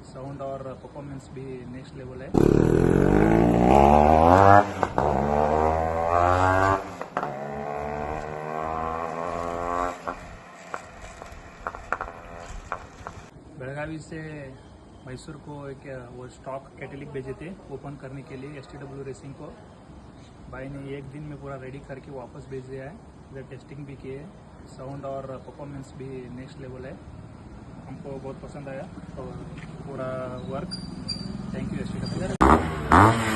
Sound और performance भी next level है। बेलगावी से मैसूर को एक वो स्टॉक कैटलिक भेजे थे ओपन करने के लिए STW रेसिंग को। भाई ने एक दिन में पूरा रेडी करके वापस भेज दिया है। इधर टेस्टिंग भी किए, साउंड और परफॉर्मेंस भी नेक्स्ट लेवल है। हमको बहुत पसंद आया और पूरा वर्क। Thank you STW।